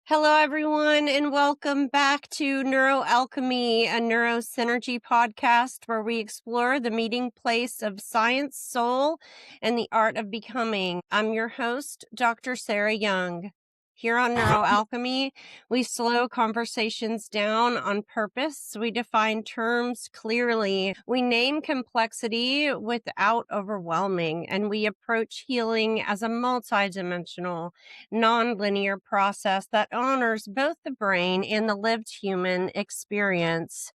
Hello, everyone, and welcome back to Neuroalchemy, a NeuroSynergy podcast where we explore the meeting place of science, soul, and the art of becoming. I'm your host, Dr. Sarah Young. Here on Neuroalchemy, we slow conversations down on purpose. We define terms clearly. We name complexity without overwhelming, and we approach healing as a multidimensional nonlinear process that honors both the brain and the lived human experience.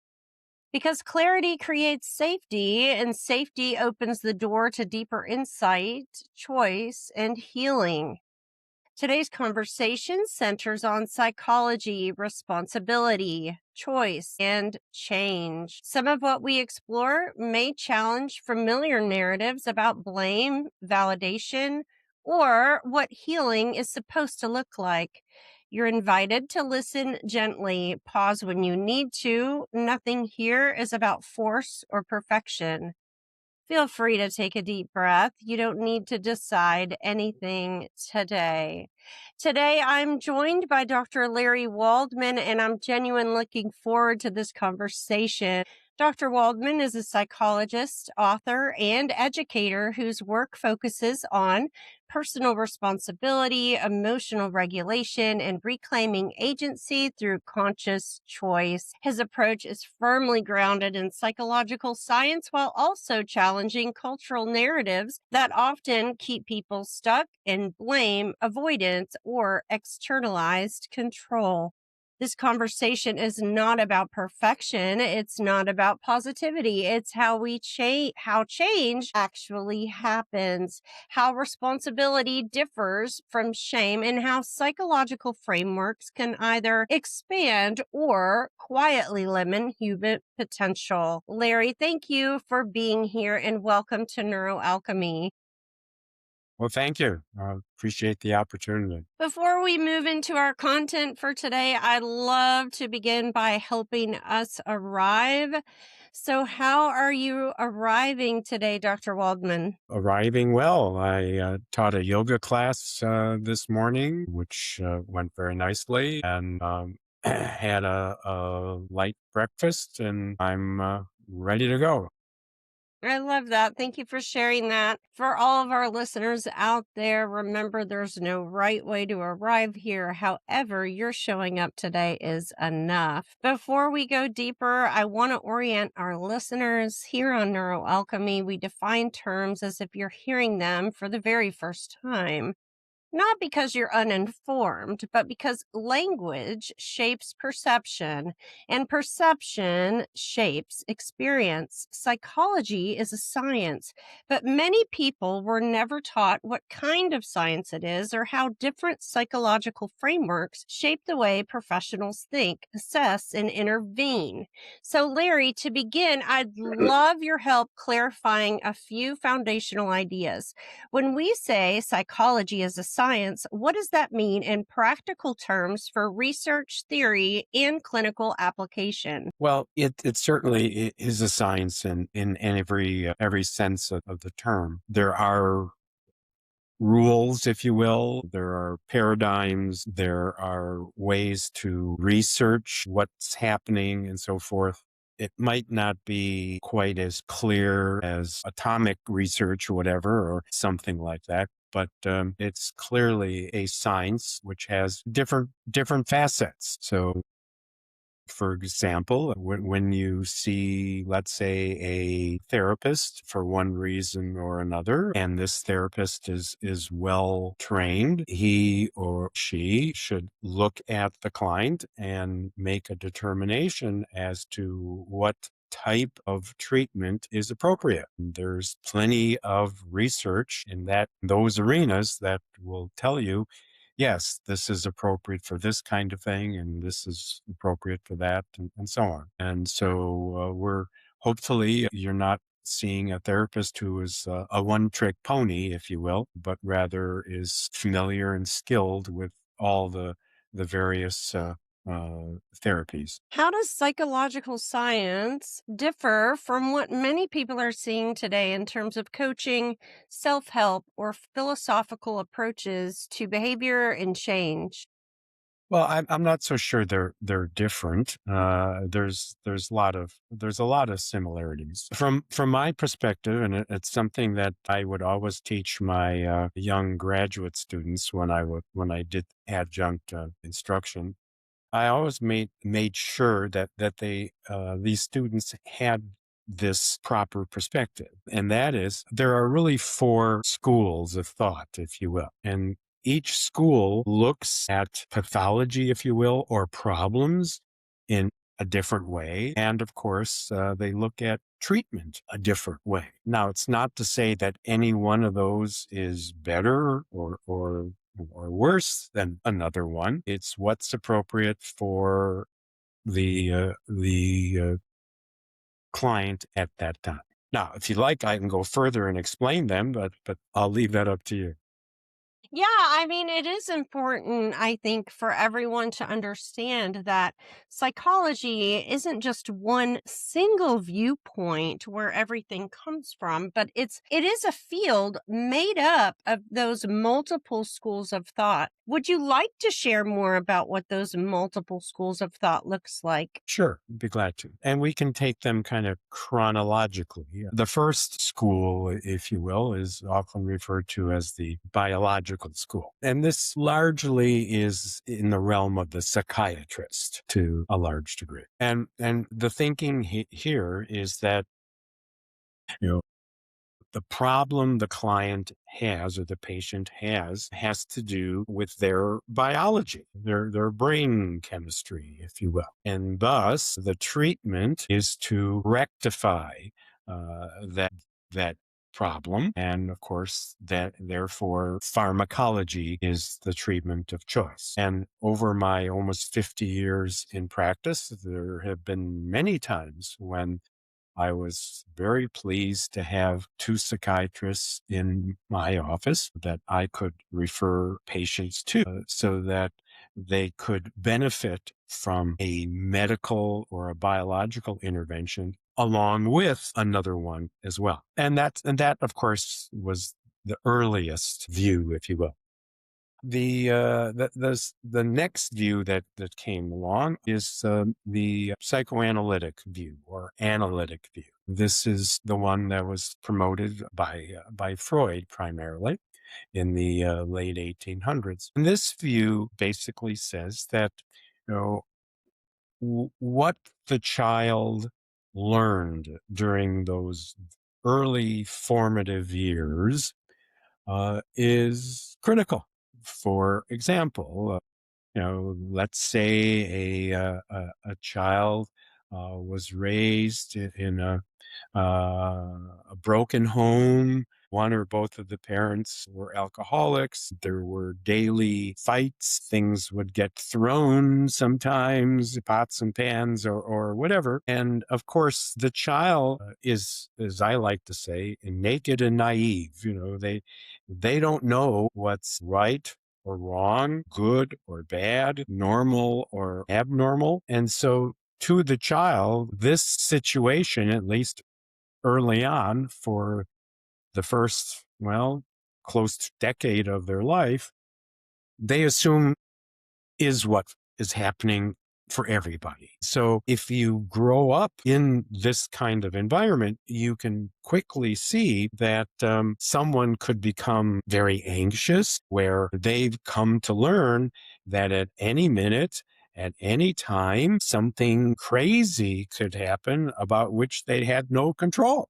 Because clarity creates safety, and safety opens the door to deeper insight, choice, and healing. Today's conversation centers on psychology, responsibility, choice, and change. Some of what we explore may challenge familiar narratives about blame, validation, or what healing is supposed to look like. You're invited to listen gently, pause when you need to. Nothing here is about force or perfection. Feel free to take a deep breath. You don't need to decide anything today. Today, I'm joined by Dr. Larry Waldman, and I'm genuinely looking forward to this conversation. Dr. Waldman is a psychologist, author, and educator whose work focuses on personal responsibility, emotional regulation, and reclaiming agency through conscious choice. His approach is firmly grounded in psychological science while also challenging cultural narratives that often keep people stuck in blame, avoidance, or externalized control. This conversation is not about perfection. It's not about positivity. It's how how change actually happens, how responsibility differs from shame, and how psychological frameworks can either expand or quietly limit human potential. Larry, thank you for being here and welcome to Neuroalchemy. Well, thank you. I appreciate the opportunity. Before we move into our content for today, I'd love to begin by helping us arrive. So, how are you arriving today, Dr. Waldman? Arriving well. I taught a yoga class this morning, which went very nicely, and had a light breakfast, and I'm ready to go. I love that. Thank you for sharing that. For all of our listeners out there, remember there's no right way to arrive here. However, you're showing up today is enough. Before we go deeper, I want to orient our listeners here on Neuroalchemy. We define terms as if you're hearing them for the very first time. Not because you're uninformed, but because language shapes perception and perception shapes experience. Psychology is a science, but many people were never taught what kind of science it is or how different psychological frameworks shape the way professionals think, assess, and intervene. So, Larry, to begin, I'd love your help clarifying a few foundational ideas. When we say psychology is a science, what does that mean in practical terms for research, theory, and clinical application? Well, it certainly is a science in every sense of the term. There are rules, if you will. There are paradigms. There are ways to research what's happening and so forth. It might not be quite as clear as atomic research or whatever, or something like that. But it's clearly a science which has different facets. So for example, when you see, let's say, a therapist for one reason or another, and this therapist is well trained, he or she should look at the client and make a determination as to what type of treatment is appropriate. There's plenty of research in those arenas that will tell you, yes, this is appropriate for this kind of thing, and this is appropriate for that, and so on. And so hopefully you're not seeing a therapist who is a one-trick pony, if you will, but rather is familiar and skilled with all the various therapies. How does psychological science differ from what many people are seeing today in terms of coaching, self help, or philosophical approaches to behavior and change? Well, I'm not so sure they're different. There's a lot of similarities from my perspective, and it's something that I would always teach my young graduate students when I did adjunct instruction. I always made sure that they these students had this proper perspective, and that is there are really four schools of thought, if you will, and each school looks at pathology, if you will, or problems in a different way, and of course they look at treatment a different way. Now, it's not to say that any one of those is better or worse than another one. It's what's appropriate for the client at that time. Now, if you like, I can go further and explain them, but I'll leave that up to you. Yeah, I mean, it is important, I think, for everyone to understand that psychology isn't just one single viewpoint where everything comes from, but it is a field made up of those multiple schools of thought. Would you like to share more about what those multiple schools of thought looks like? Sure, be glad to. And we can take them kind of chronologically. The first school, if you will, is often referred to as the biological school. And this largely is in the realm of the psychiatrist to a large degree. And the thinking here is that, you know, the problem the client has or the patient has to do with their biology, their brain chemistry, if you will. And thus, the treatment is to rectify that problem. And of course, that therefore pharmacology is the treatment of choice. And over my almost 50 years in practice, there have been many times when I was very pleased to have two psychiatrists in my office that I could refer patients to so that they could benefit from a medical or a biological intervention along with another one as well. And that of course was the earliest view, if you will. The next view that came along is the psychoanalytic view or analytic view. This is the one that was promoted by Freud primarily in the late 1800s. And this view basically says that, you know, what the child learned during those early formative years is critical. For example, let's say a child was raised in a broken home. One or both of the parents were alcoholics. There were daily fights. Things would get thrown sometimes, pots and pans or whatever. And of course, the child is, as I like to say, naked and naive. They don't know what's right or wrong, good or bad, normal or abnormal. And so to the child, this situation, at least early on for the first, well, close to decade of their life, they assume is what is happening for everybody. So if you grow up in this kind of environment, you can quickly see that someone could become very anxious, where they've come to learn that at any minute, at any time, something crazy could happen about which they had no control.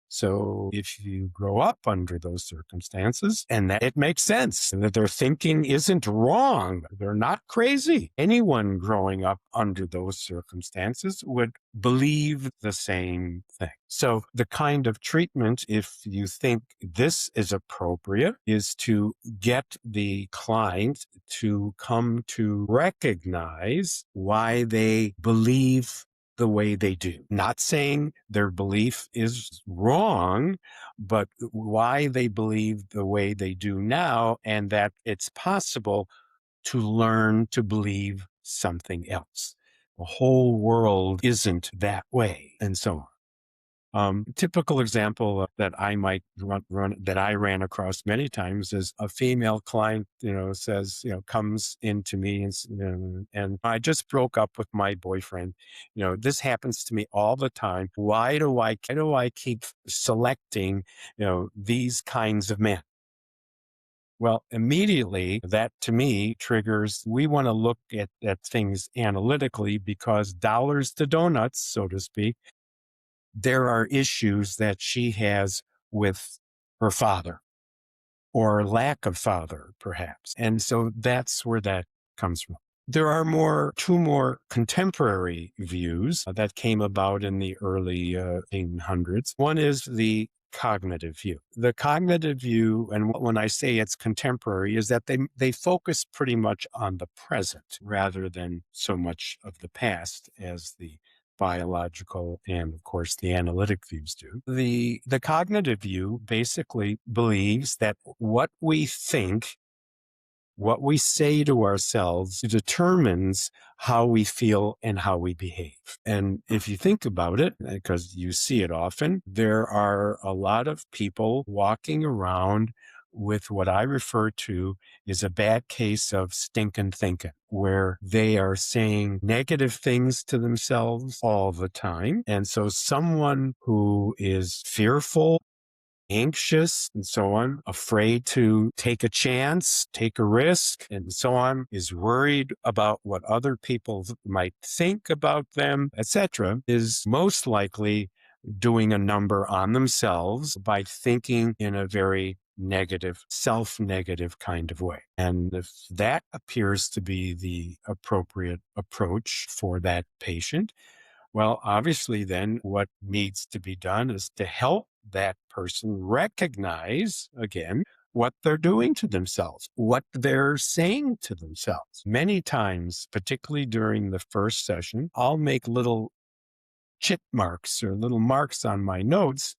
So if you grow up under those circumstances, and that it makes sense that their thinking isn't wrong, they're not crazy. Anyone growing up under those circumstances would believe the same thing. So the kind of treatment, if you think this is appropriate, is to get the client to come to recognize why they believe the way they do. Not saying their belief is wrong, but why they believe the way they do now, and that it's possible to learn to believe something else. The whole world isn't that way, and so on. Typical example that I might that I ran across many times is a female client, says, comes into me and I just broke up with my boyfriend. This happens to me all the time. Why do I keep selecting, these kinds of men? Well, immediately that to me triggers, we want to look at things analytically because dollars to donuts, so to speak, there are issues that she has with her father or lack of father, perhaps. And so that's where that comes from. There are two more contemporary views that came about in the early 1800s. One is the cognitive view. The cognitive view, and when I say it's contemporary, is that they focus pretty much on the present rather than so much of the past as the biological and, of course, the analytic views do. The cognitive view basically believes that what we think, what we say to ourselves determines how we feel and how we behave. And if you think about it, because you see it often, there are a lot of people walking around with what I refer to is a bad case of stinking thinking, where they are saying negative things to themselves all the time. And so someone who is fearful, anxious, and so on, afraid to take a chance, take a risk, and so on, is worried about what other people might think about them, etc., is most likely doing a number on themselves by thinking in a very negative, self-negative kind of way. And if that appears to be the appropriate approach for that patient, well, obviously, then what needs to be done is to help that person recognize, again, what they're doing to themselves, what they're saying to themselves. Many times, particularly during the first session, I'll make little chit marks or little marks on my notes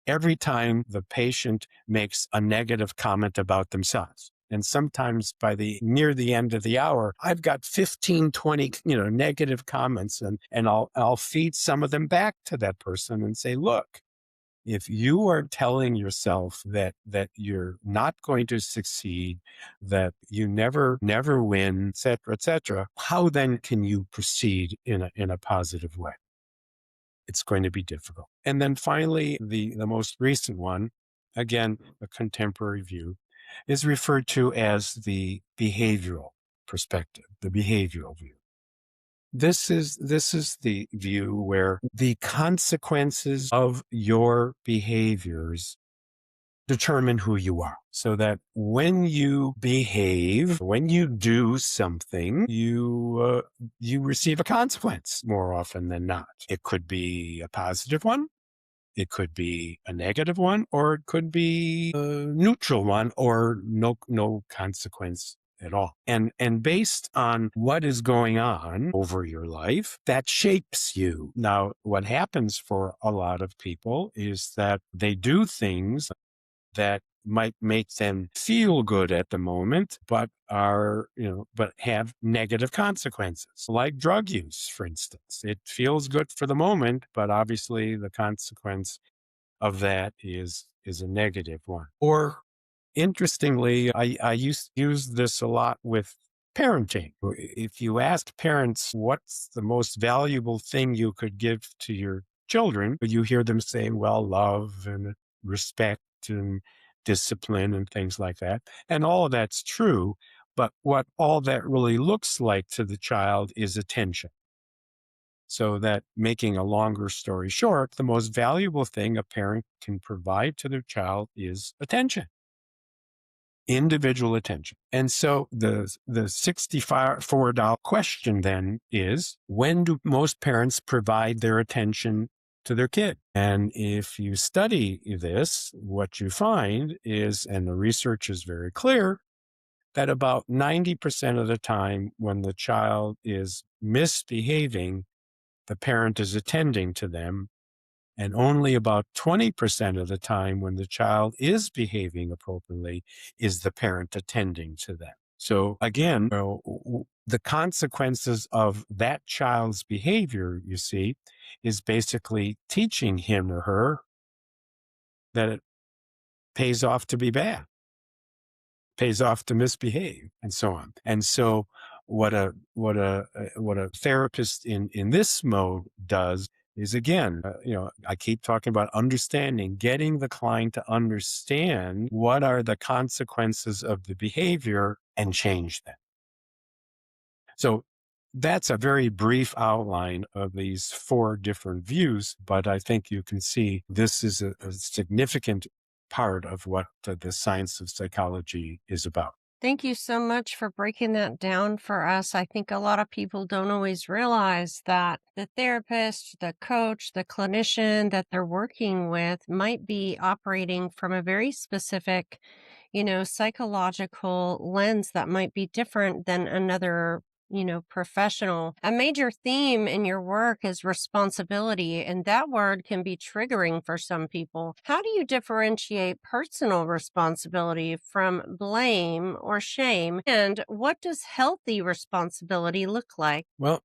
every time the patient makes a negative comment about themselves. And sometimes near the end of the hour, I've got 15, 20, negative comments and I'll feed some of them back to that person and say, look, if you are telling yourself that you're not going to succeed, that you never win, et cetera, how then can you proceed in a positive way? It's going to be difficult. And then finally, the most recent one, again, a contemporary view, is referred to as the behavioral perspective, the behavioral view. This is the view where the consequences of your behaviors determine who you are. So that when you behave, when you do something, you receive a consequence more often than not. It could be a positive one, it could be a negative one, or it could be a neutral one, or no consequence at all. And based on what is going on over your life, that shapes you. Now, what happens for a lot of people is that they do things that might make them feel good at the moment, but but have negative consequences, like drug use, for instance. It feels good for the moment, but obviously the consequence of that is a negative one. Or interestingly, I use this a lot with parenting. If you ask parents, what's the most valuable thing you could give to your children, you hear them saying, well, love and respect and discipline and things like that. And all of that's true. But what all that really looks like to the child is attention. So that, making a longer story short, the most valuable thing a parent can provide to their child is attention, individual attention. And so the $64 question then is, when do most parents provide their attention to their kid? And if you study this, what you find is, and the research is very clear, that about 90% of the time when the child is misbehaving, the parent is attending to them. And only about 20% of the time when the child is behaving appropriately is the parent attending to them. So again, the consequences of that child's behavior, you see, is basically teaching him or her that it pays off to be bad, pays off to misbehave, and so on. And so what a therapist in this mode does is, again, I keep talking about understanding, getting the client to understand what are the consequences of the behavior and change them. So that's a very brief outline of these four different views, but I think you can see this is a significant part of what the science of psychology is about. Thank you so much for breaking that down for us. I think a lot of people don't always realize that the therapist, the coach, the clinician that they're working with might be operating from a very specific, psychological lens that might be different than another, professional. A major theme in your work is responsibility, and that word can be triggering for some people. How do you differentiate personal responsibility from blame or shame? And what does healthy responsibility look like? Well,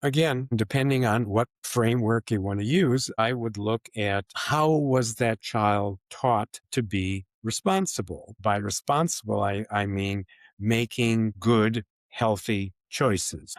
again, depending on what framework you want to use, I would look at how was that child taught to be responsible. By responsible, I mean making good, healthy choices.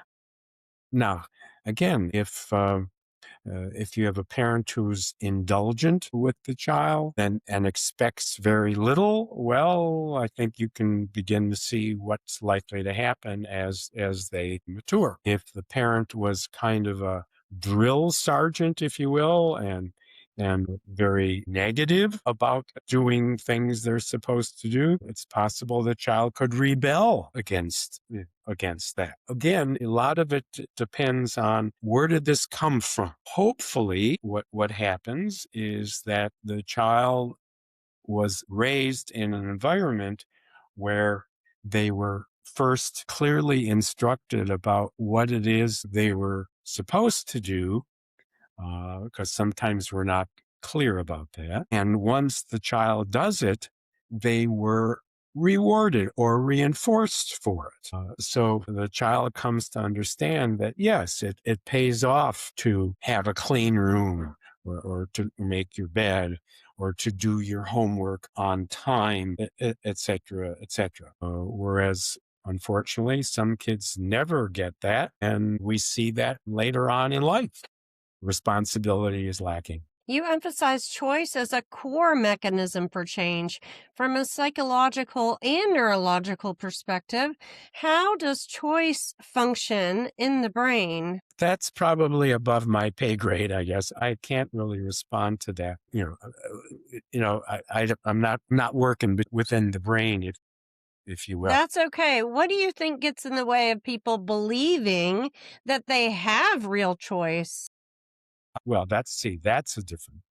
Now, again, if you have a parent who's indulgent with the child and expects very little, well, I think you can begin to see what's likely to happen as they mature. If the parent was kind of a drill sergeant, if you will, and very negative about doing things they're supposed to do, it's possible the child could rebel against that. Again, a lot of it depends on where did this come from. Hopefully, what happens is that the child was raised in an environment where they were first clearly instructed about what it is they were supposed to do, because sometimes we're not clear about that. And once the child does it, they were rewarded or reinforced for it. So the child comes to understand that, yes, it pays off to have a clean room, or to make your bed, or to do your homework on time, et cetera, et cetera. Whereas unfortunately, some kids never get that. And we see that later on in life. Responsibility is lacking. You emphasize choice as a core mechanism for change. From a psychological and neurological perspective, how does choice function in the brain? That's probably above my pay grade, I guess. I can't really respond to that. I'm not working within the brain, if you will. That's okay. What do you think gets in the way of people believing that they have real choice? Well, that's a different,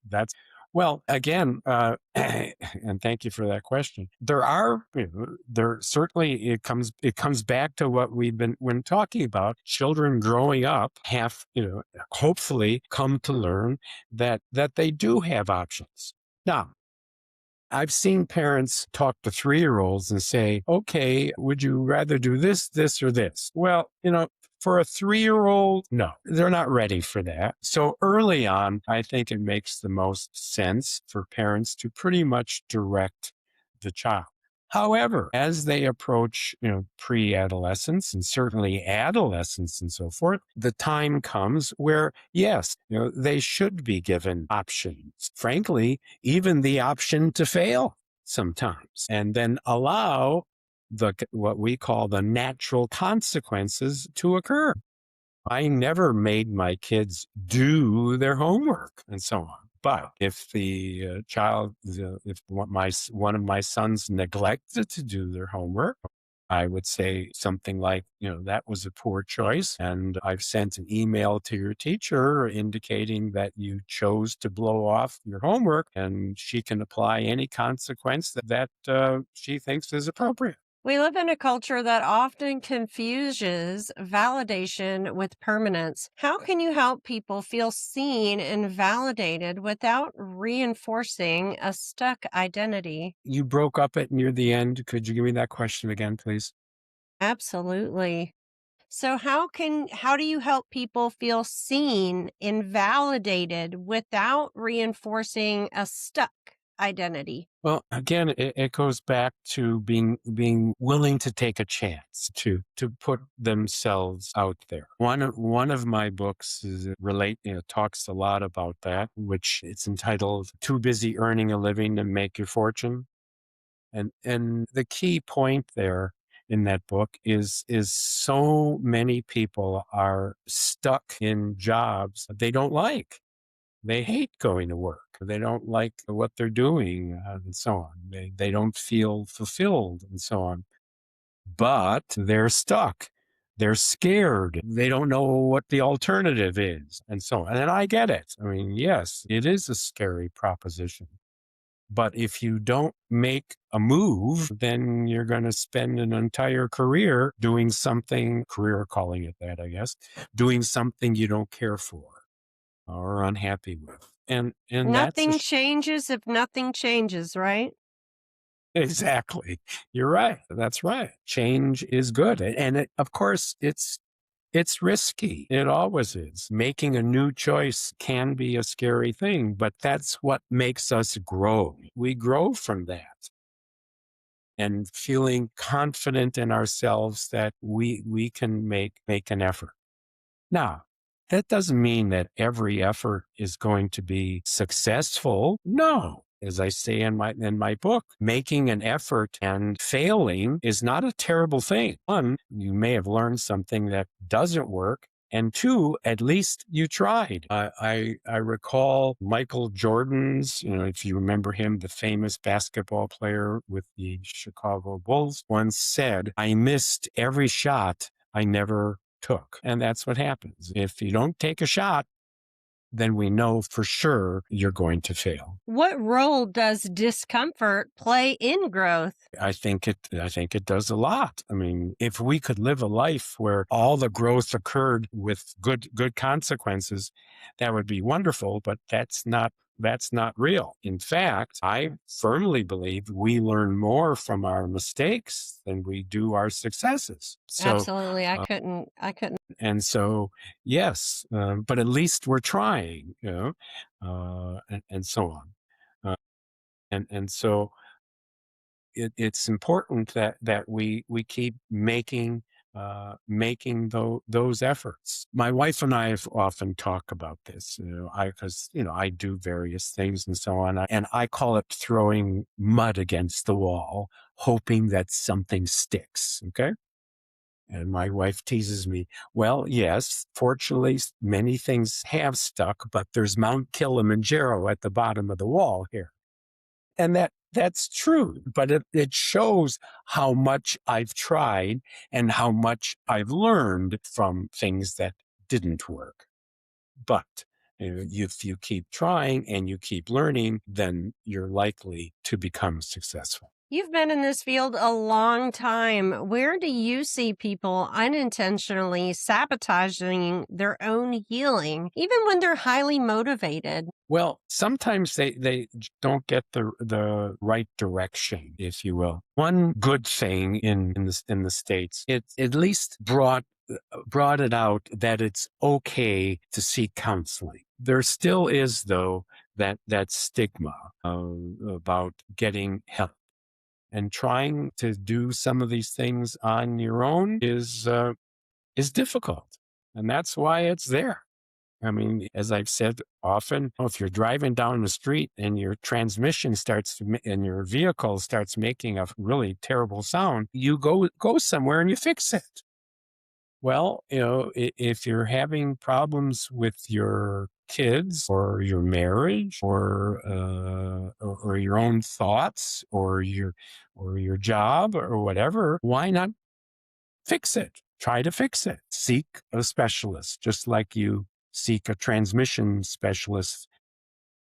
well, again, and thank you for that question. There certainly, it comes back to what we've been when talking about. Children growing up have, hopefully come to learn that they do have options. Now, I've seen parents talk to 3-year-olds and say, okay, would you rather do this, or this? Well, for a 3-year-old, no, they're not ready for that. So early on, I think it makes the most sense for parents to pretty much direct the child. However, as they approach, pre-adolescence and certainly adolescence and so forth, the time comes where, yes, they should be given options. Frankly, even the option to fail sometimes, and then allow what we call the natural consequences to occur. I never made my kids do their homework and so on. But if the if one of my sons neglected to do their homework, I would say something like, that was a poor choice. And I've sent an email to your teacher indicating that you chose to blow off your homework, and she can apply any consequence that she thinks is appropriate. We live in a culture that often confuses validation with permanence. How can you help people feel seen and validated without reinforcing a stuck identity? You broke up at near the end. Could you give me that question again, please? Absolutely. So how do you help people feel seen and validated without reinforcing a stuck identity? Well, again, it goes back to being willing to take a chance to put themselves out there. One of my books talks a lot about that, which it's entitled "Too Busy Earning a Living to Make Your Fortune." And the key point there in that book is so many people are stuck in jobs they don't like. They hate going to work. They don't like what they're doing, and so on. They don't feel fulfilled, and so on. But they're stuck. They're scared. They don't know what the alternative is, and so on. And I get it. I mean, yes, it is a scary proposition. But if you don't make a move, then you're going to spend an entire career doing something, career calling it that, I guess, doing something you don't care for or unhappy with. And that's Nothing changes if nothing changes, right? exactly. You're right. That's right. Change is good. And of course, it's risky. It always is. Making a new choice can be a scary thing, but that's what makes us grow. We grow from that. And feeling confident in ourselves that we can make an effort. Now, that doesn't mean that every effort is going to be successful. No. As I say in my book, making an effort and failing is not a terrible thing. One, you may have learned something that doesn't work. And two, at least you tried. I recall Michael Jordan's, if you remember him, the famous basketball player with the Chicago Bulls, once said, "I missed every shot I never took." And that's what happens. If you don't take a shot, then we know for sure you're going to fail. What role does discomfort play in growth? I think it does a lot. I mean, if we could live a life where all the growth occurred with good consequences, that would be wonderful, but that's not real. In fact, I firmly believe we learn more from our mistakes than we do our successes. So Absolutely. I couldn't. and so, yes, but at least we're trying, and so on. Uh, and so it's important that we keep making those efforts. My wife and I have often talk about this, because I do various things and so on, and I call it throwing mud against the wall, hoping that something sticks. Okay. And my wife teases me, "Well, yes, fortunately, many things have stuck, but there's Mount Kilimanjaro at the bottom of the wall here." And that's true, but it shows how much I've tried and how much I've learned from things that didn't work. But if you keep trying and you keep learning, then you're likely to become successful. You've been in this field a long time. Where do you see people unintentionally sabotaging their own healing, even when they're highly motivated? Well, sometimes they don't get the right direction, if you will. One good thing in the States, it at least brought it out that it's okay to seek counseling. There still is, though, that stigma about getting help. And trying to do some of these things on your own is difficult, and that's why it's there. I mean, as I've said often, if you're driving down the street and your transmission and your vehicle starts making a really terrible sound, you go somewhere and you fix it. Well, if you're having problems with your kids or your marriage or your own thoughts or your job or whatever, why not fix it? Try to fix it. Seek a specialist, just like you seek a transmission specialist,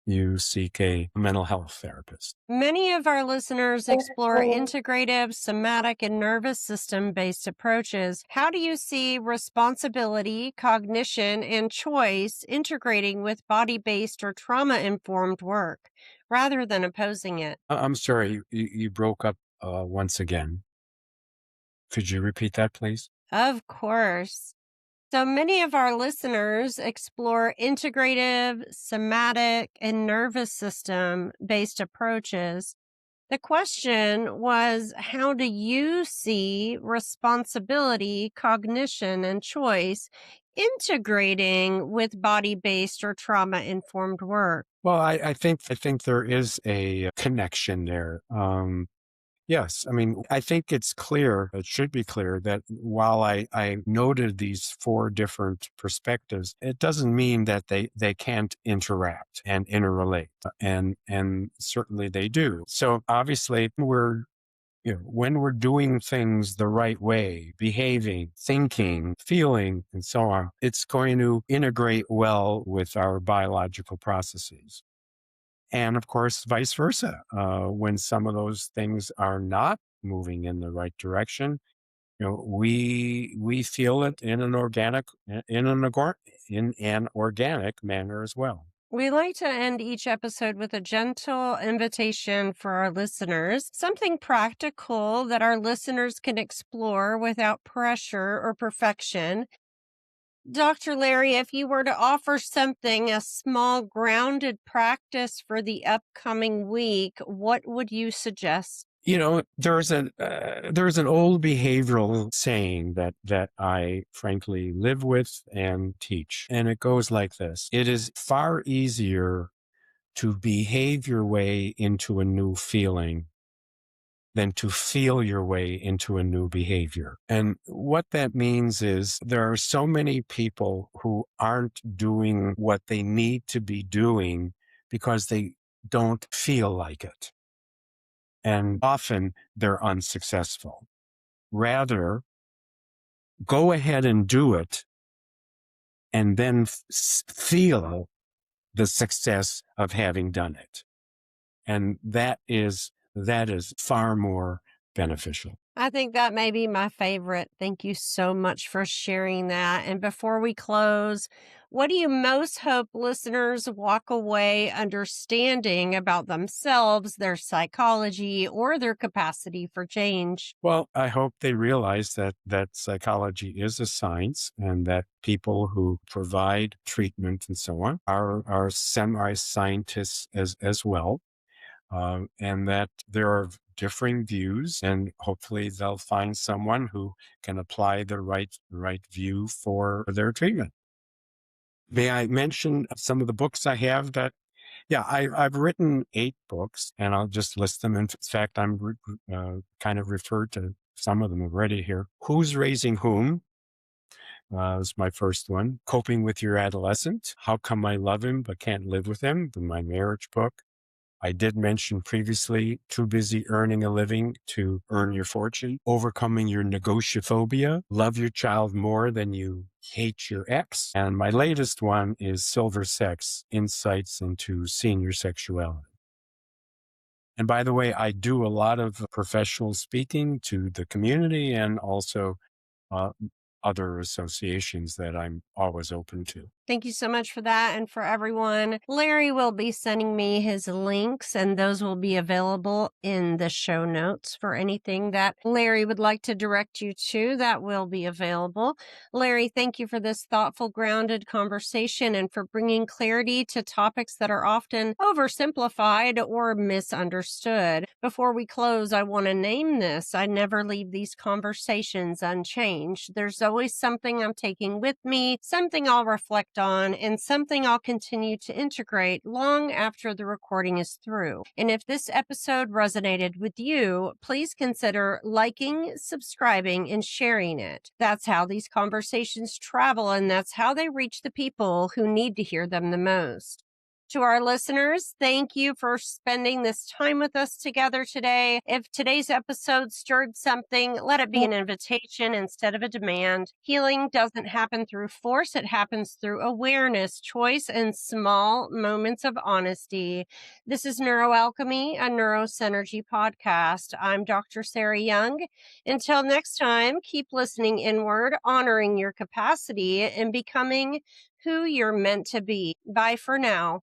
you seek a mental health therapist. Many of our listeners explore integrative, somatic, and nervous system based approaches. How do you see responsibility, cognition, and choice integrating with body based or trauma informed work rather than opposing it? I'm sorry, you broke up once again. Could you repeat that, please? Of course. So many of our listeners explore integrative, somatic, and nervous system based approaches. The question was, how do you see responsibility, cognition, and choice integrating with body based or trauma informed work? Well, I think there is a connection there. Yes, I mean, I think it's clear, it should be clear that while I noted these four different perspectives, it doesn't mean that they can't interact and interrelate. And certainly they do. So obviously when we're doing things the right way, behaving, thinking, feeling, and so on, it's going to integrate well with our biological processes. And of course, vice versa. When some of those things are not moving in the right direction, we feel it in an organic manner as well. We like to end each episode with a gentle invitation for our listeners, something practical that our listeners can explore without pressure or perfection. Dr. Larry, if you were to offer something, a small grounded practice for the upcoming week, what would you suggest? There's an old behavioral saying that I frankly live with and teach, and it goes like this: it is far easier to behave your way into a new feeling than to feel your way into a new behavior. And what that means is there are so many people who aren't doing what they need to be doing because they don't feel like it. And often they're unsuccessful. Rather, go ahead and do it and then feel the success of having done it. And that is far more beneficial. I think that may be my favorite. Thank you so much for sharing that. And before we close, what do you most hope listeners walk away understanding about themselves, their psychology, or their capacity for change? Well, I hope they realize that psychology is a science and that people who provide treatment and so on are semi-scientists as well. And that there are differing views, and hopefully they'll find someone who can apply the right view for their treatment. May I mention some of the books I have that? Yeah, I've written 8 books, and I'll just list them. In fact, kind of referred to some of them already here. Who's Raising Whom? Was my first one. Coping with Your Adolescent. How Come I Love Him But Can't Live with Him? My marriage book. I did mention previously, Too Busy Earning a Living to Earn Your Fortune, Overcoming Your Negotiophobia, Love Your Child More Than You Hate Your Ex. And my latest one is Silver Sex, Insights into Senior Sexuality. And by the way, I do a lot of professional speaking to the community and also uh, other associations that I'm always open to. Thank you so much for that. And for everyone, Larry will be sending me his links, and those will be available in the show notes for anything that Larry would like to direct you to. That will be available. Larry, thank you for this thoughtful, grounded conversation and for bringing clarity to topics that are often oversimplified or misunderstood. Before we close, I want to name this. I never leave these conversations unchanged. There's always something I'm taking with me, something I'll reflect on, and something I'll continue to integrate long after the recording is through. And if this episode resonated with you, please consider liking, subscribing, and sharing it. That's how these conversations travel, and that's how they reach the people who need to hear them the most. To our listeners, thank you for spending this time with us together today. If today's episode stirred something, let it be an invitation instead of a demand. Healing doesn't happen through force, it happens through awareness, choice, and small moments of honesty. This is NeuroAlchemy, a NeuroSynergy podcast. I'm Dr. Sarah Young. Until next time, keep listening inward, honoring your capacity, and becoming who you're meant to be. Bye for now.